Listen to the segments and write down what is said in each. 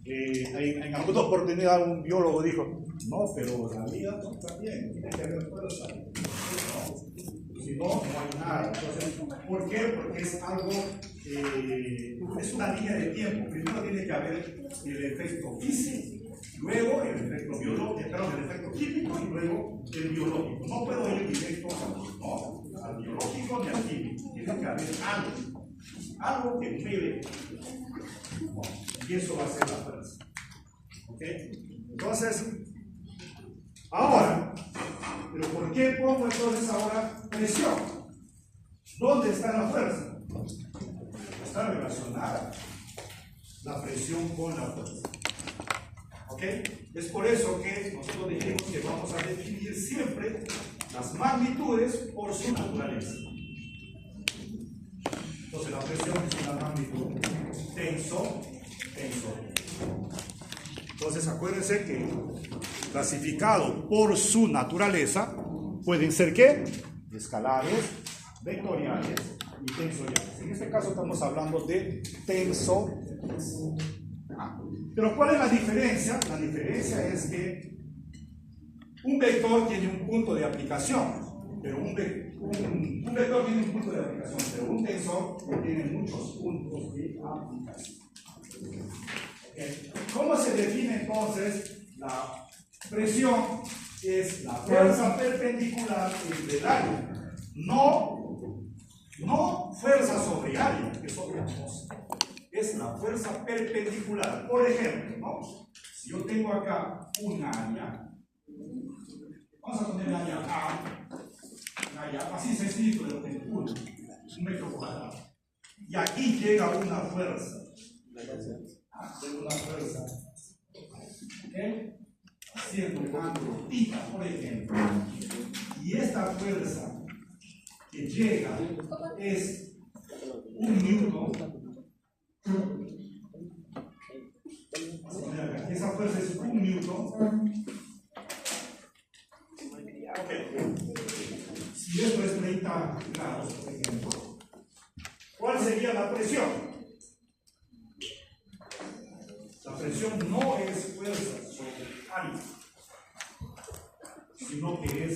En alguna oportunidad un biólogo dijo, no, pero la vida no está bien, tiene que haber fuerza. No, si no, no hay nada. Entonces, ¿por qué? Porque es algo, es una línea de tiempo. Primero tiene que haber el efecto físico, luego el efecto biológico, perdón, el efecto químico y luego el biológico. No puedo ir directo al biológico ni al químico. Tiene que haber algo que mueve. Y eso va a ser la fuerza. ¿Ok? Entonces, ahora, ¿pero por qué pongo entonces ahora presión? ¿Dónde está la fuerza? Está relacionada la presión con la fuerza. ¿Ok? Es por eso que nosotros dijimos que vamos a definir siempre las magnitudes por su naturaleza. Entonces, la presión es una magnitud tensor. Entonces acuérdense que clasificado por su naturaleza pueden ser ¿qué? Escalares, vectoriales y tensoriales. En este caso estamos hablando de tensores. Pero ¿cuál es la diferencia? La diferencia es que un vector tiene un punto de aplicación, pero un vector tiene un punto de aplicación, pero un tensor tiene muchos puntos de aplicación. ¿Cómo se define entonces la presión? Es la fuerza perpendicular entre el área, no fuerza sobre área, que es otra cosa. Es la fuerza perpendicular. Por ejemplo, ¿no? Si yo tengo acá un área, vamos a poner área A, así sencillo de lo que un metro cuadrado. Y aquí llega una fuerza. De una fuerza, ¿okay? Haciendo un ángulo θ, por ejemplo, y esta fuerza que llega es 1 newton. Esa fuerza es 1 newton. Okay. Si esto es 30 grados, por ejemplo, ¿cuál sería la presión? La presión no es fuerza sobre área, sino que es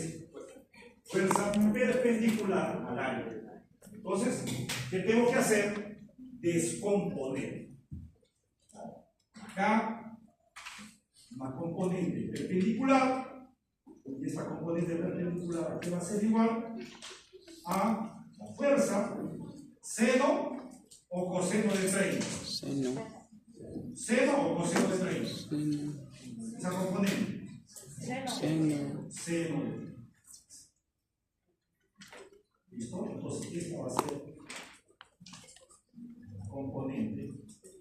fuerza perpendicular al área. Entonces, ¿qué tengo que hacer? Descomponer. Acá, una componente perpendicular, y esta componente perpendicular aquí va a ser igual a la fuerza seno o coseno de 30. ¿Seno o coseno de 30? Esa componente. Seno. ¿Listo? Entonces, esta va a ser la componente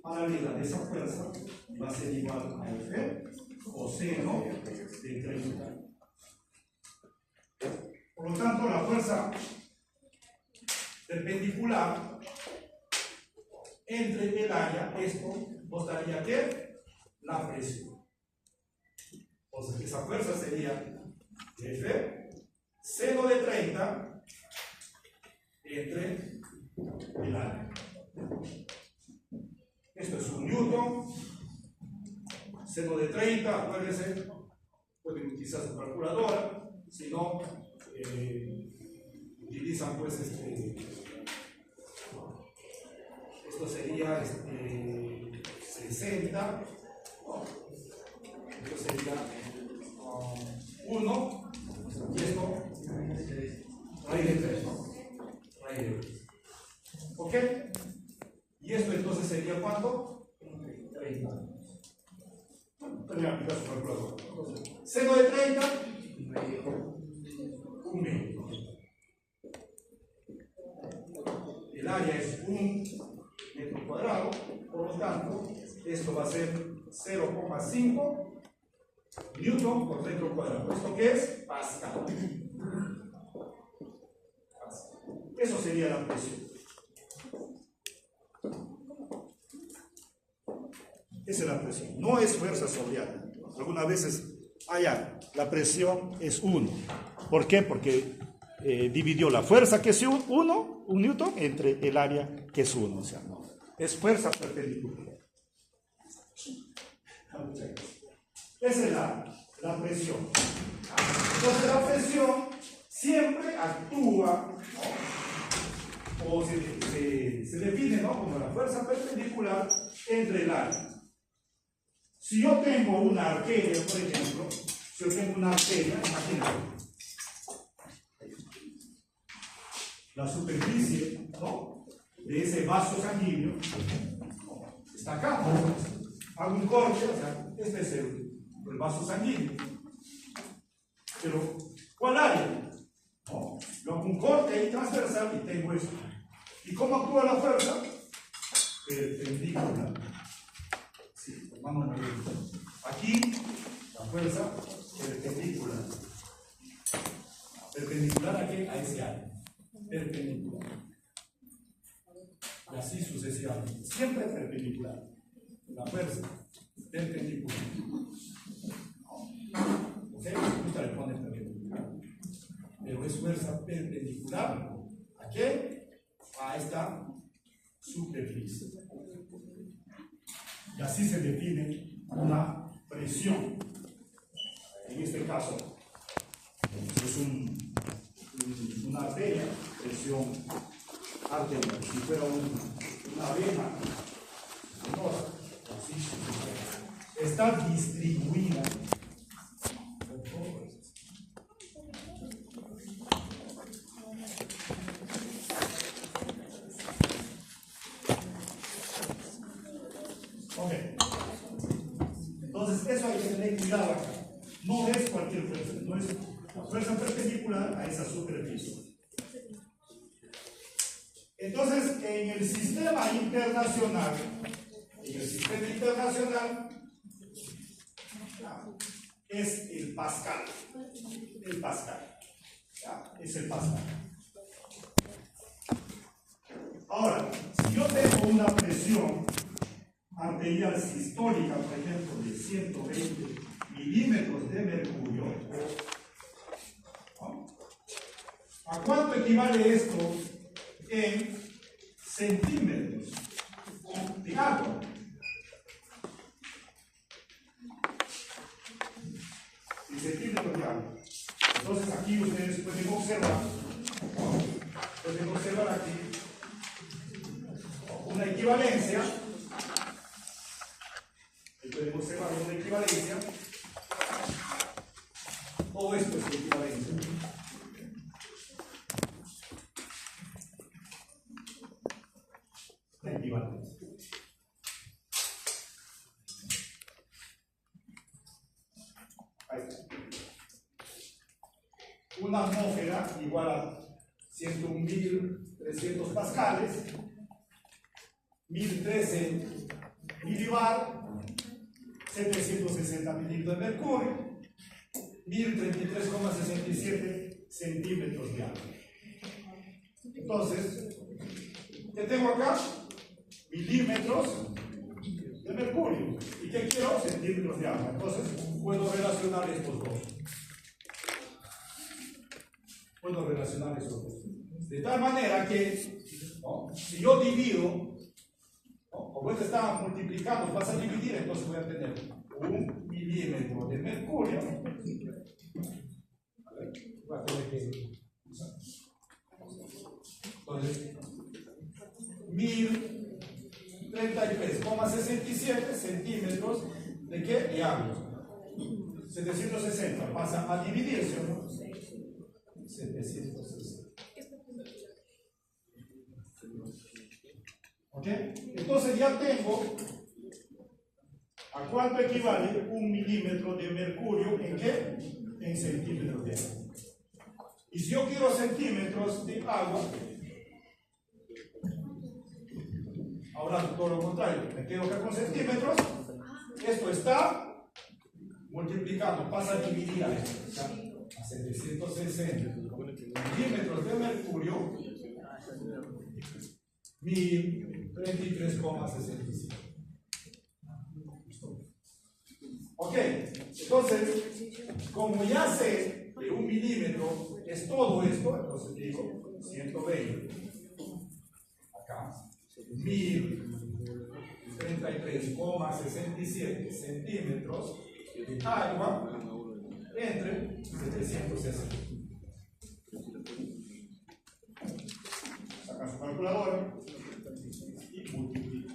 paralela de esa fuerza, va a ser igual a F coseno de 30. Por lo tanto, la fuerza perpendicular entre el área, esto nos daría ¿qué? La presión. Entonces, esa fuerza sería F seno de 30 entre el área. Esto es 1 newton. Seno de 30, acuérdense, pueden utilizar su calculadora, si no, utilizan pues esto sería 60, esto sería 1, y esto raíz de 3, ¿no? Raíz de 3. ¿Ok? Y esto entonces sería ¿cuánto? 30. Tenía que aplicar su calculadora. Seno de 30, 1 metro. El área es 1 metro cuadrado, por lo tanto, esto va a ser 0,5 newton por metro cuadrado. ¿Esto qué es? Pascal. Eso sería la presión. Esa es la presión. No es fuerza sobre área. Algunas veces, la presión es 1. ¿Por qué? Porque dividió la fuerza que es 1 newton entre el área que es 1. O sea, no. Es fuerza perpendicular. Esa es la presión. Entonces la presión siempre actúa, ¿no? O se define, ¿no?, como la fuerza perpendicular entre el área. Si yo tengo una arteria, por ejemplo, si yo tengo una arteria, imagínate, la superficie, ¿no?, de ese vaso sanguíneo está acá. Hago un corte, o sea, este es el vaso sanguíneo. Pero, ¿cuál área? ¿No? Yo hago un corte ahí transversal y tengo esto. ¿Y cómo actúa la fuerza? Perpendicular. Sí, vamos a ver. Aquí, la fuerza perpendicular. ¿Perpendicular a qué? A ese área. Perpendicular. Y así sucesivamente. Siempre perpendicular. La fuerza perpendicular. ¿Ok? Nunca le ponen perpendicular. Pero es fuerza perpendicular. ¿A qué? A esta superficie. Y así se define una presión. En este caso, es una arteria, presión arterial. Si fuera una vena, así, está distribuida por todo esto. Ok. Entonces, eso hay que tener cuidado acá. No es cualquier fuerza, no es la fuerza perpendicular a esa superficie. Entonces, en el sistema internacional, es el Pascal. El Pascal. ¿Ya? Es el Pascal. Ahora, si yo tengo una presión arterial sistólica, por ejemplo, de 120 milímetros de mercurio, ¿no?, ¿a cuánto equivale esto en centímetros de agua? En centímetros de agua. Entonces aquí ustedes pueden observar aquí una equivalencia. Pueden observar una equivalencia. Todo esto es equivalencia. La equivalencia. Ahí está. Una atmósfera igual a 101.300 pascales, 1013 milibar, 760 mililitros de mercurio, 1033,67 centímetros de agua. Entonces, ¿qué tengo acá? Milímetros de mercurio. ¿Y qué quiero? Centímetros de agua. Entonces, puedo relacionar estos dos. De tal manera que, ¿no?, si yo divido, ¿no?, como esto está multiplicando, vas a dividir, entonces voy a tener 1 milímetro de mercurio. Voy a tener que, entonces, 1033,67 centímetros de qué? De agua. 760 pasa a dividirse, ¿no? 760. ¿Ok? Entonces ya tengo a cuánto equivale 1 milímetro de mercurio en qué? En centímetros de agua. Y si yo quiero centímetros de agua, ahora todo lo contrario, me quedo acá con centímetros. Esto está multiplicando, pasa a dividir a esto, a 760 milímetros de mercurio, 1033,65. Ok, entonces, como ya sé que 1 milímetro es todo esto, entonces digo 120 acá, 1033,67 centímetros agua entre 760. Saca su calculadora y multiplica.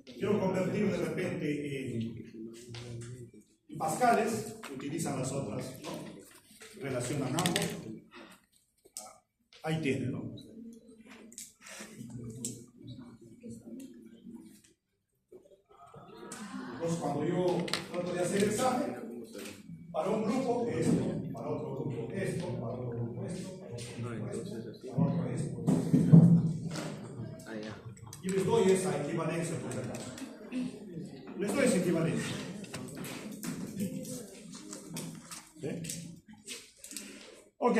Quiero convertir de repente en pascales, utilizan las otras, ¿no? Relacionan ambos. Ahí tiene, ¿no? Entonces, cuando yo trato de hacer el examen, para un grupo esto, para otro grupo esto, para otro grupo esto, para otro grupo esto, para otro esto. Y les doy esa equivalencia por si acaso. Les doy esa equivalencia. ¿Sí? Ok.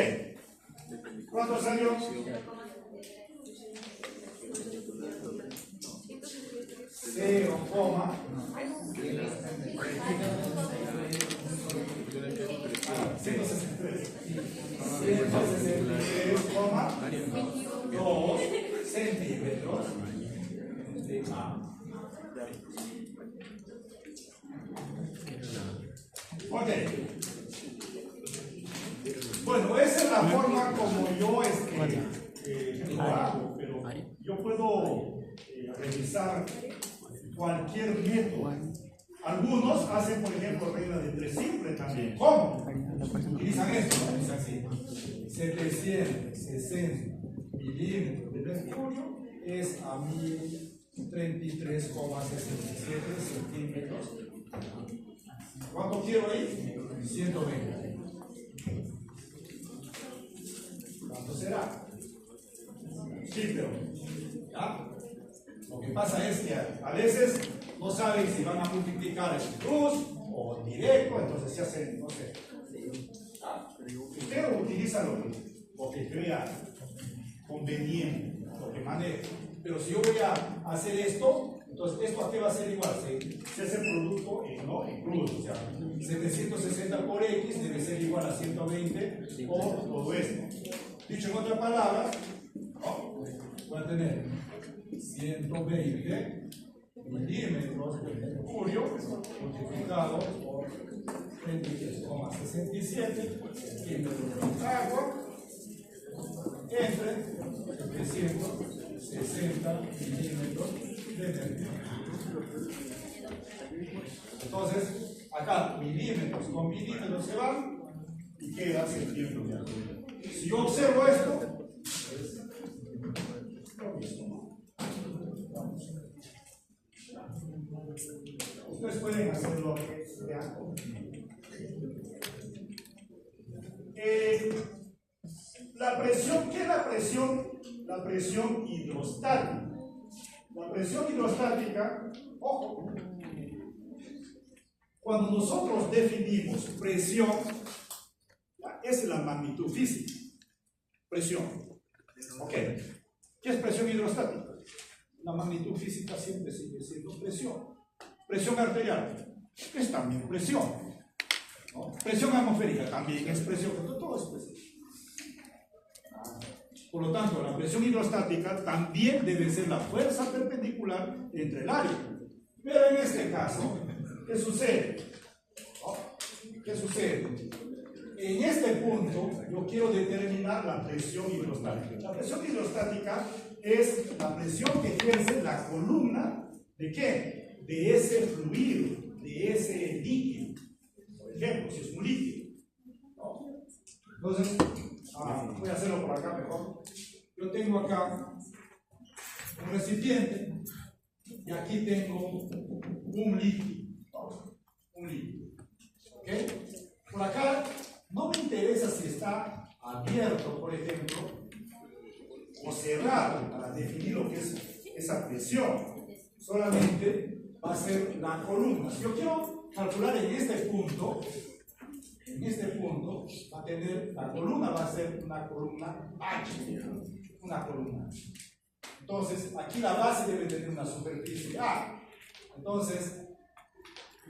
¿Cuánto salió? 163,2 centímetros de agua. Ok. Bueno, esa es la forma como yo lo hago, pero yo puedo revisar cualquier método. Algunos hacen, por ejemplo, regla de 3 simple también. ¿Cómo? Utilizan esto, ¿no? Dicen así: 760 milímetros de mercurio es a 1033,67 centímetros. ¿Cuánto quiero ahí? 120. ¿Cuánto será? Sí, pero ¿ya? Lo que pasa es que a veces no saben si van a multiplicar en cruz o directo, entonces se hacen, no sé. Usted utiliza lo que crea conveniente, lo que maneje. Pero si yo voy a hacer esto, entonces esto a qué va a ser igual. Se hace el producto en cruz, o sea, 760 por X debe ser igual a 120 por todo esto. Dicho en otras palabras, voy a tener 120 milímetros de mercurio multiplicado por 23,67 centímetros de agua entre 760 milímetros de mercurio. Entonces, acá milímetros con milímetros se van y queda centímetros de mercurio. Si yo observo esto, es lo mismo. Ustedes pueden hacerlo de algo. La presión, ¿qué es la presión? La presión hidrostática. La presión hidrostática, ojo, cuando nosotros definimos presión, es la magnitud física. Presión. Ok. ¿Qué es presión hidrostática? La magnitud física siempre sigue siendo presión. Presión arterial es también presión, ¿no? Presión atmosférica también es presión, todo es presión. Por lo tanto, la presión hidrostática también debe ser la fuerza perpendicular entre el área. Pero en este caso, ¿qué sucede? ¿Qué sucede? En este punto, yo quiero determinar la presión hidrostática. La presión hidrostática es la presión que ejerce la columna ¿de qué? De ese fluido, de ese líquido. Por ejemplo, si es un líquido, ¿no? Entonces, voy a hacerlo por acá mejor. Yo tengo acá un recipiente y aquí tengo un líquido, ¿no? Un líquido. ¿Ok? Por acá no me interesa si está abierto, por ejemplo, o cerrado para definir lo que es esa presión. Solamente va a ser la columna. Si yo quiero calcular en este punto va a tener, la columna va a ser una columna H, una columna. Entonces, aquí la base debe tener una superficie A. Entonces,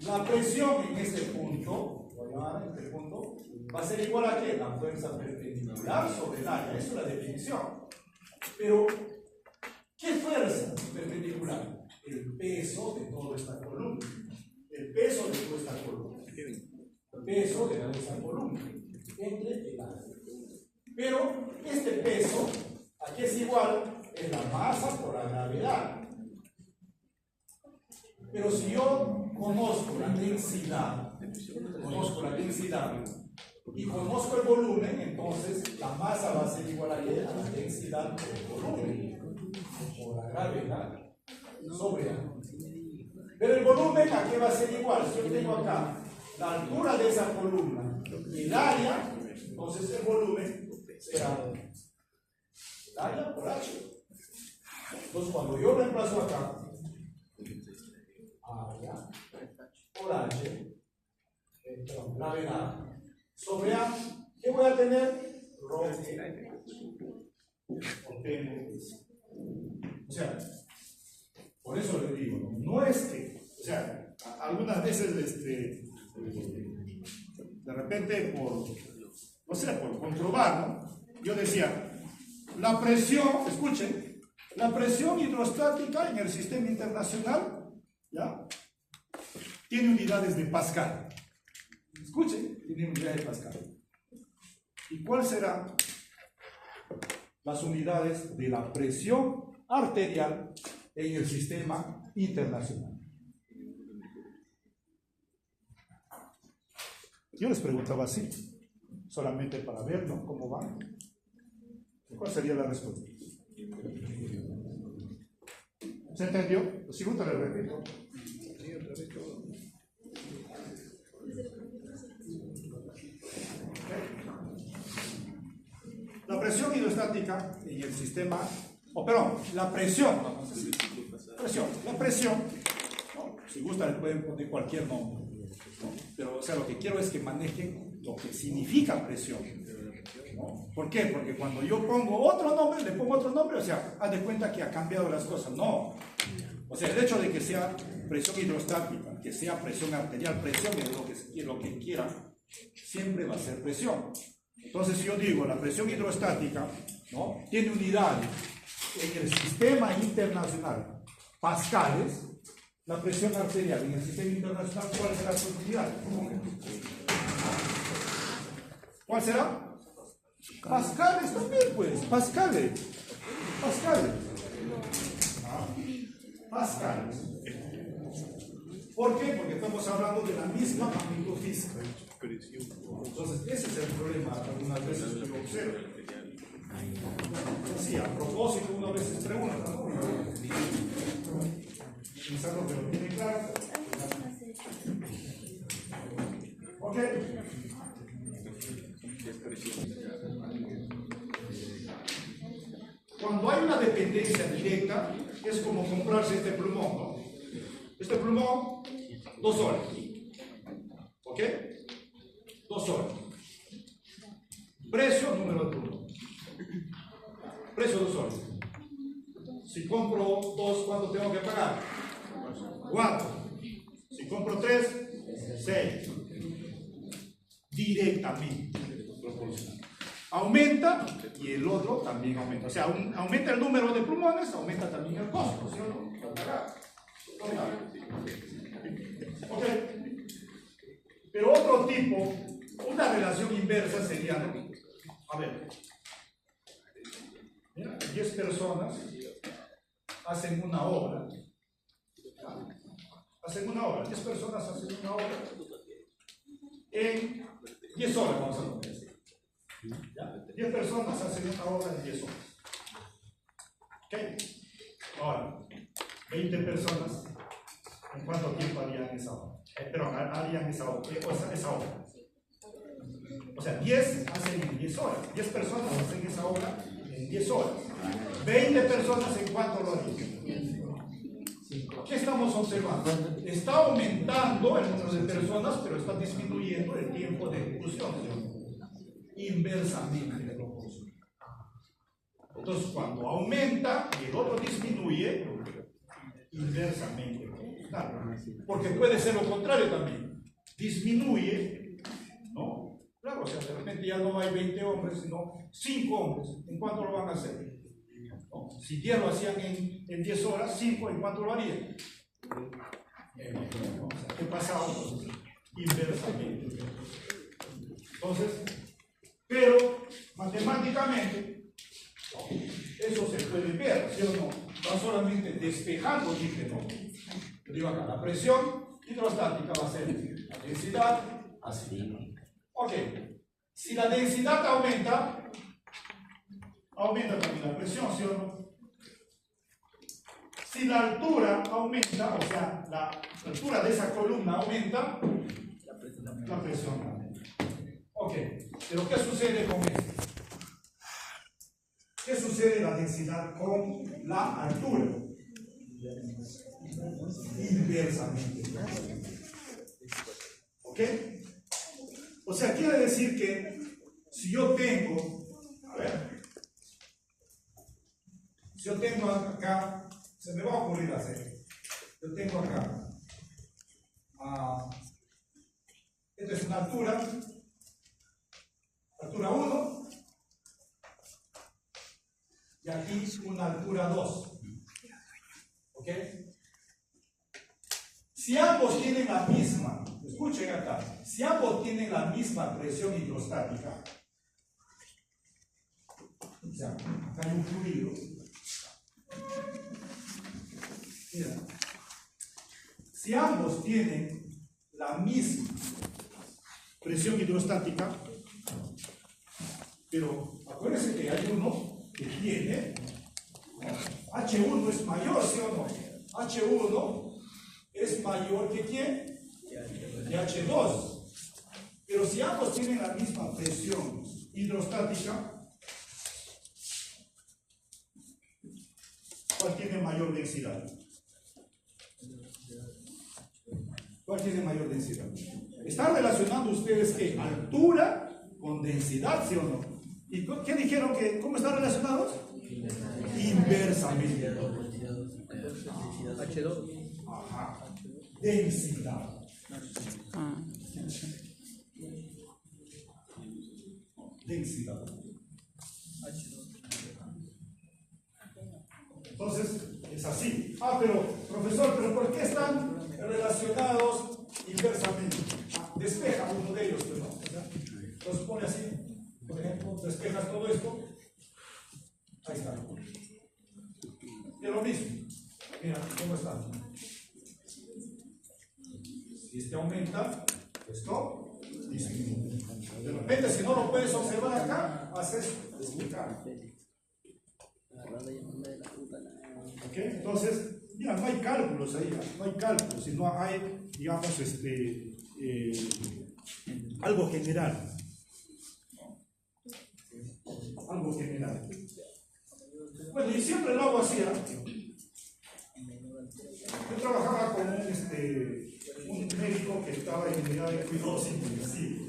la presión en este punto, voy a llamar este punto, va a ser igual a ¿qué? La fuerza perpendicular sobre el área. Eso es la definición. Pero, ¿qué fuerza perpendicular? El peso de toda esta columna. El peso de toda esta columna. El peso de toda esta columna. Entre el área. Pero este peso, aquí es igual, es la masa por la gravedad. Pero si yo conozco la densidad y conozco el volumen, entonces la masa va a ser igual a la densidad del volumen, por la gravedad, sobre A. Pero el volumen, ¿a qué va a ser igual? Si yo tengo acá la altura de esa columna y el área, entonces el volumen será el área por H. Entonces cuando yo reemplazo acá, área por H, gravedad, sobre A, ¿qué voy a tener? Rho o sea, por eso le digo, no es que, o sea, algunas veces de repente por comprobar, ¿no? Yo decía, la presión, escuchen, la presión hidrostática en el sistema internacional, ¿ya? Tiene unidades de Pascal. Escuchen, tiene unidades de Pascal. ¿Y cuáles serán las unidades de la presión arterial en el sistema internacional? Yo les preguntaba así, solamente para ver, ¿no?, cómo van. ¿Cuál sería la respuesta? ¿Se entendió? Lo siguiente le repito. La presión hidrostática en el sistema, la presión, vamos a decir, la presión, ¿no? Si gusta le pueden poner cualquier nombre, ¿no? Pero o sea, lo que quiero es que manejen lo que significa presión, ¿no? ¿Por qué? Porque cuando yo pongo otro nombre, le pongo otro nombre, o sea, haz de cuenta que ha cambiado las cosas. No, o sea, el hecho de que sea presión hidrostática, que sea presión arterial, presión es lo que quiera, siempre va a ser presión. Entonces, si yo digo la presión hidrostática, ¿no?, tiene unidades en el sistema internacional, pascales, la presión arterial en el sistema internacional, ¿cuál será su unidad? ¿Cuál será? Pascales también, pues, pascales. Pascales. ¿Por qué? Porque estamos hablando de la misma magnitud física. Entonces, ese es el problema algunas veces que lo observo. Sí, a propósito, una vez se pregunta, ¿no? Pensando que lo tiene claro. ¿Ok? Cuando hay una dependencia directa, es como comprarse este plumón, ¿no? Este plumón, 2 soles. ¿Ok? 2 soles. Precio, número de plumón. Precio 2 soles. Si compro 2, ¿cuánto tengo que pagar? 4. Si compro 3, 6. Directamente proporcional. Aumenta y el otro también aumenta. O sea, aumenta el número de plumones, aumenta también el costo, ¿sí o no? Ok. Pero otro tipo, una relación inversa sería, ¿no? A ver, 10 personas hacen una obra. 10 personas hacen una obra en 10 horas, vamos a poner. 10 personas hacen una obra en 10 horas. ¿Ok? Ahora, 20 personas, ¿en cuánto tiempo harían esa obra? Harían esa obra. O sea, 10 hacen en 10 horas. 10 personas hacen esa obra en 10 horas. 20 personas, ¿en cuánto lo harían? ¿Qué estamos observando? Está aumentando el número de personas, pero está disminuyendo el tiempo de ejecución. Inversamente proporcional. Entonces, cuando aumenta y el otro disminuye, inversamente proporcional. Porque puede ser lo contrario también. Disminuye, ¿no? Claro, o sea, de repente ya no hay 20 hombres, sino 5 hombres. ¿En cuánto lo van a hacer? ¿No? Si 10 lo hacían en 10 horas, 5, ¿en cuánto lo harían? O sea, ¿qué pasaba? Entonces, inversamente. Entonces, pero matemáticamente, eso se puede ver, ¿sí o no? Va solamente despejando el líquido. Yo digo acá, la presión hidrostática va a ser la densidad así. Ok, si la densidad aumenta, aumenta también la presión, ¿sí o no? Si la altura aumenta, o sea, la altura de esa columna aumenta, la presión aumenta. Ok, pero ¿qué sucede con esto? ¿Qué sucede en la densidad con la altura? Inversamente. ¿Ok? O sea, quiere decir que si yo tengo, a ver, si yo tengo acá, se me va a ocurrir hacer, yo tengo acá, esta es una altura 1, y aquí una altura 2. ¿Ok? Si ambos tienen la misma, escuchen acá, si ambos tienen la misma presión hidrostática, o sea, acá hay un fluido, mira, si ambos tienen la misma presión hidrostática, pero acuérdense que hay uno que tiene, H1 es mayor, ¿sí o no? H1 es mayor que ¿quién? Que H2. Pero si ambos tienen la misma presión hidrostática, ¿cuál tiene mayor densidad? ¿Cuál tiene mayor densidad? ¿Están relacionando ustedes qué? Altura con densidad, ¿sí o no? ¿Y qué dijeron que cómo están relacionados? Inversamente. H2. Ajá. Densidad. Densidad. Entonces, es así. Pero, profesor, ¿pero por qué están relacionados inversamente? Despeja uno de ellos, ¿no? Entonces pone así, por ejemplo, despejas todo esto. Ahí está. Y lo mismo. Mira, ¿cómo está? Si este aumenta, esto disminuye. De repente, si no lo puedes observar acá, haces explicar. ¿Ok? Entonces, mira, no hay cálculos ahí, no hay cálculos, sino hay, digamos, algo general. Algo general. Bueno, y siempre lo hago así. Yo trabajaba con un médico que estaba en unidad de cuidados intensivos.